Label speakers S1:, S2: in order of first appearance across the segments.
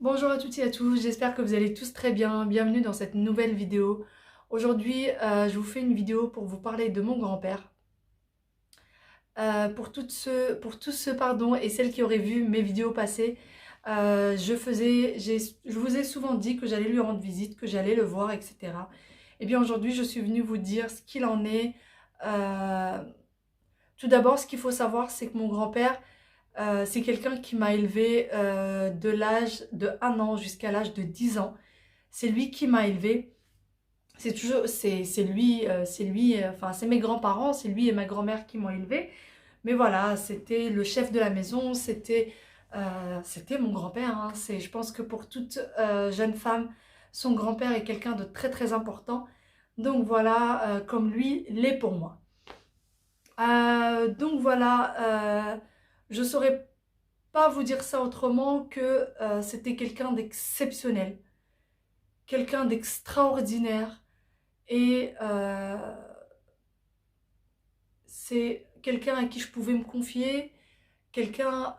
S1: Bonjour à toutes et à tous, j'espère que vous allez tous très bien. Bienvenue dans cette nouvelle vidéo. Aujourd'hui, je vous fais une vidéo pour vous parler de mon grand-père. Pour tous ceux pardon, et celles qui auraient vu mes vidéos passées, je vous ai souvent dit que j'allais lui rendre visite, que j'allais le voir, etc. Et bien aujourd'hui, je suis venue vous dire ce qu'il en est. Euh, Tout d'abord, ce qu'il faut savoir, c'est que mon grand-père, c'est quelqu'un qui m'a élevée de l'âge de 1 an jusqu'à l'âge de 10 ans. C'est lui qui m'a élevée. C'est lui, enfin c'est mes grands-parents, c'est lui et ma grand-mère qui m'ont élevée. Mais voilà, c'était le chef de la maison, c'était mon grand-père, hein. Je pense que pour toute jeune femme, son grand-père est quelqu'un de très très important. Donc voilà, comme lui l'est pour moi. Donc voilà, je saurais pas vous dire ça autrement que c'était quelqu'un d'exceptionnel, quelqu'un d'extraordinaire. Et c'est quelqu'un à qui je pouvais me confier, quelqu'un,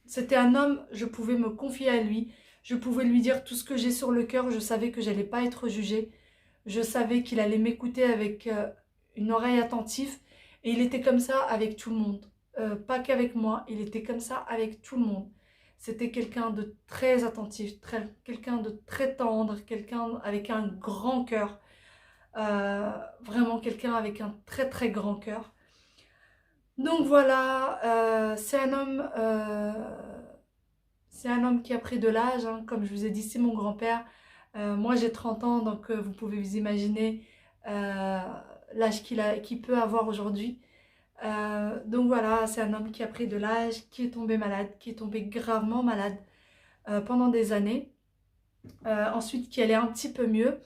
S1: c'était un homme, je pouvais me confier à lui, je pouvais lui dire tout ce que j'ai sur le cœur, je savais que j'allais pas être jugée, je savais qu'il allait m'écouter avec une oreille attentive, et il était comme ça avec tout le monde. Pas qu'avec moi, il était comme ça avec tout le monde. C'était quelqu'un de très attentif, quelqu'un de très tendre, quelqu'un avec un grand cœur. Vraiment quelqu'un avec un très très grand cœur. Donc voilà, c'est un homme qui a pris de l'âge, hein. Comme je vous ai dit, c'est mon grand-père. Moi j'ai 30 ans, donc vous pouvez vous imaginer euh, l'âge qu'il peut avoir aujourd'hui. Donc voilà, c'est un homme qui a pris de l'âge, qui est tombé malade, qui est tombé gravement malade pendant des années. Ensuite qui allait un petit peu mieux.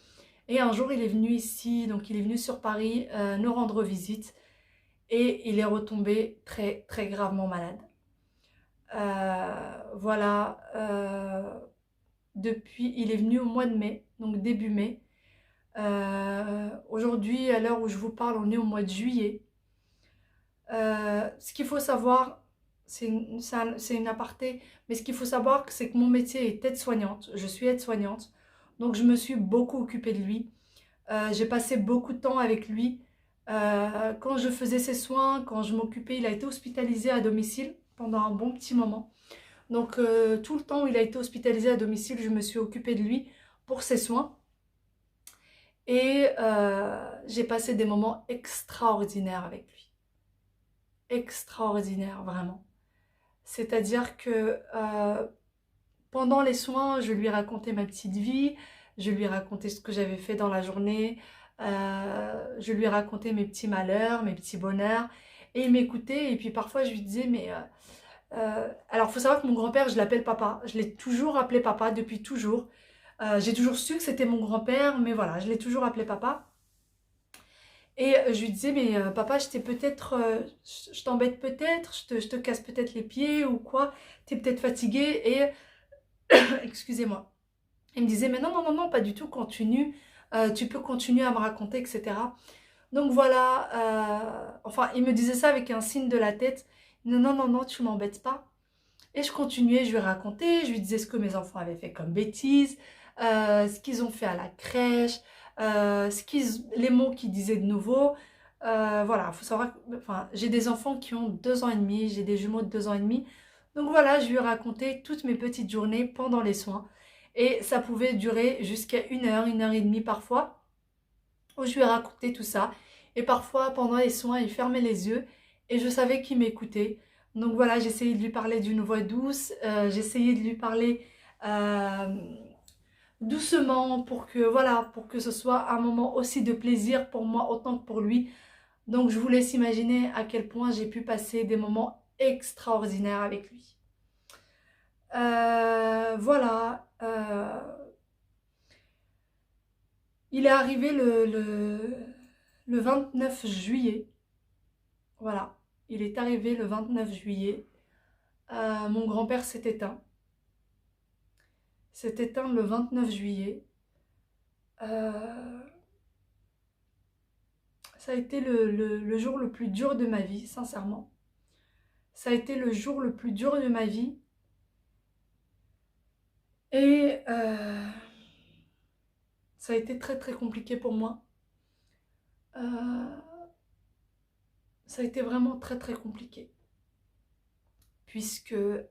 S1: Et un jour, il est venu ici, donc il est venu sur Paris nous rendre visite et il est retombé très très gravement malade. Voilà, depuis, il est venu au mois de mai, donc début mai. Aujourd'hui, à l'heure où je vous parle, on est au mois de juillet. Ce qu'il faut savoir, c'est une aparté, mais ce qu'il faut savoir, c'est que mon métier est aide-soignante. Je suis aide-soignante, donc je me suis beaucoup occupée de lui. J'ai passé beaucoup de temps avec lui. Quand je faisais ses soins, quand je m'occupais, il a été hospitalisé à domicile pendant un bon petit moment. Donc tout le temps où il a été hospitalisé à domicile, je me suis occupée de lui pour ses soins. Et j'ai passé des moments extraordinaires avec lui. Extraordinaires, vraiment. C'est-à-dire que pendant les soins, je lui racontais ma petite vie, je lui racontais ce que j'avais fait dans la journée, je lui racontais mes petits malheurs, mes petits bonheurs, et il m'écoutait, et puis parfois je lui disais, mais... alors, il faut savoir que mon grand-père, je l'appelle papa, je l'ai toujours appelé papa depuis toujours. J'ai toujours su que c'était mon grand-père, mais voilà, je l'ai toujours appelé papa. Et je lui disais, mais papa, je t'embête peut-être, je te casse peut-être les pieds ou quoi, t'es peut-être fatigué, et excusez-moi. Il me disait, mais non, non, non, non, pas du tout, continue, tu peux continuer à me raconter, etc. Donc voilà, enfin, il me disait ça avec un signe de la tête. Non, non, non, non, tu m'embêtes pas. Et je continuais, je lui racontais, je lui disais ce que mes enfants avaient fait comme bêtises, ce qu'ils ont fait à la crèche, les mots qu'ils disaient de nouveau. Voilà, il faut savoir que enfin, j'ai des enfants qui ont 2 ans et demi, j'ai des jumeaux de 2 ans et demi. Donc voilà, je lui racontais toutes mes petites journées pendant les soins. Et ça pouvait durer jusqu'à 1 heure et demie parfois, où je lui racontais tout ça. Et parfois, pendant les soins, il fermait les yeux et je savais qu'il m'écoutait. Donc voilà, j'essayais de lui parler d'une voix douce, j'essayais de lui parler euh, doucement pour que, voilà, pour que ce soit un moment aussi de plaisir pour moi autant que pour lui. Donc je vous laisse imaginer à quel point j'ai pu passer des moments extraordinaires avec lui. Voilà, il est arrivé le 29 juillet. Voilà, il est arrivé le 29 juillet. Mon grand-père s'est éteint. S'est éteint le 29 juillet. Euh, Ça a été le jour le plus dur de ma vie, sincèrement. Ça a été le jour le plus dur de ma vie. Et ça a été très très compliqué pour moi. Euh, Ça a été vraiment très très compliqué. Puisque l'une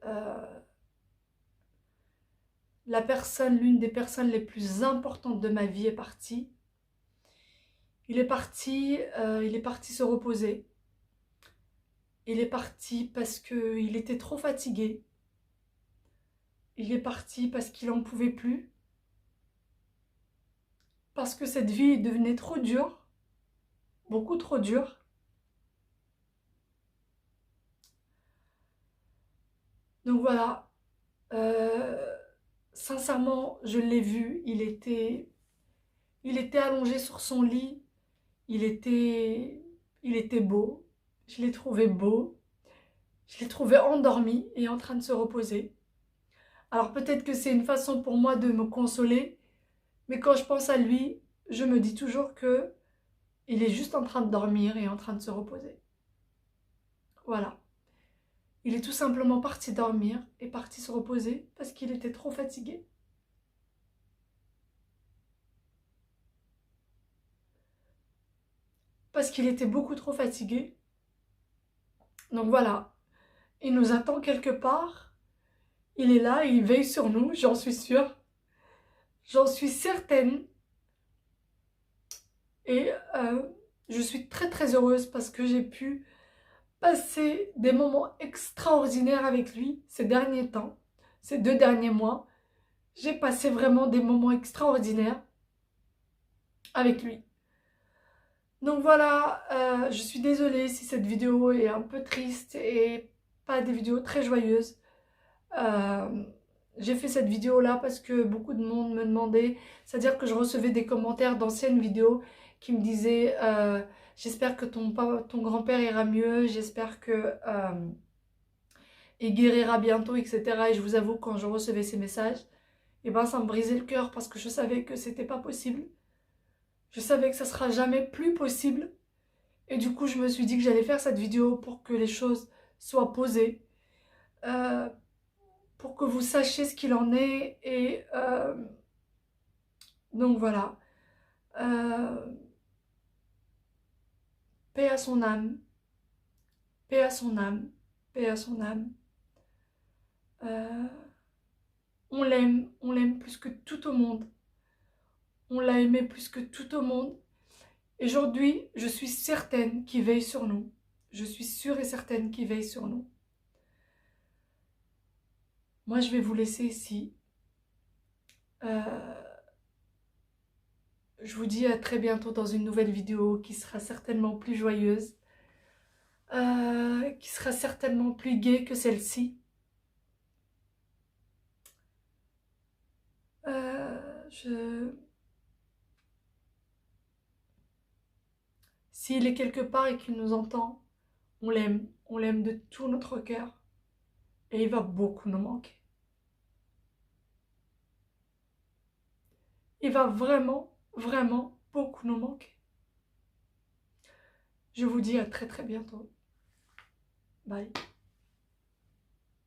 S1: des personnes les plus importantes de ma vie est partie. Il est parti se reposer. Il est parti parce qu'il était trop fatigué. Il est parti parce qu'il n'en pouvait plus. Parce que cette vie devenait trop dure. Beaucoup trop dure. Donc voilà. Sincèrement, je l'ai vu. Il était allongé sur son lit. Il était beau. Je l'ai trouvé beau. Je l'ai trouvé endormi et en train de se reposer. Alors peut-être que c'est une façon pour moi de me consoler, mais quand je pense à lui, je me dis toujours que il est juste en train de dormir et en train de se reposer. Voilà. Il est tout simplement parti dormir et parti se reposer parce qu'il était trop fatigué. Parce qu'il était beaucoup trop fatigué. Donc voilà. Il nous attend quelque part. Il est là, il veille sur nous, j'en suis sûre. J'en suis certaine. Et je suis très très heureuse parce que j'ai pu passer des moments extraordinaires avec lui ces derniers temps, ces 2 derniers mois. J'ai passé vraiment des moments extraordinaires avec lui. Donc voilà, je suis désolée si cette vidéo est un peu triste et pas des vidéos très joyeuses. Euh, j'ai fait cette vidéo là parce que beaucoup de monde me demandait, c'est-à-dire que je recevais des commentaires d'anciennes vidéos qui me disaient j'espère que ton grand-père ira mieux, j'espère que il guérira bientôt, etc. Et je vous avoue, quand je recevais ces messages, et ben ça me brisait le cœur parce que je savais que c'était pas possible. Je savais que ça sera jamais plus possible. Et du coup, je me suis dit que j'allais faire cette vidéo pour que les choses soient posées. Euh, pour que vous sachiez ce qu'il en est. Et donc voilà. Euh, paix à son âme. Paix à son âme. Paix à son âme. Euh, on l'aime plus que tout au monde. On l'a aimé plus que tout au monde. Et aujourd'hui, je suis certaine qu'il veille sur nous. Je suis sûre et certaine qu'il veille sur nous. Moi, je vais vous laisser ici. Euh, je vous dis à très bientôt dans une nouvelle vidéo qui sera certainement plus joyeuse, qui sera certainement plus gaie que celle-ci. Je... S'il est quelque part et qu'il nous entend, on l'aime de tout notre cœur et il va beaucoup nous manquer. Il va vraiment, vraiment beaucoup nous manquer. Je vous dis à très très bientôt. Bye.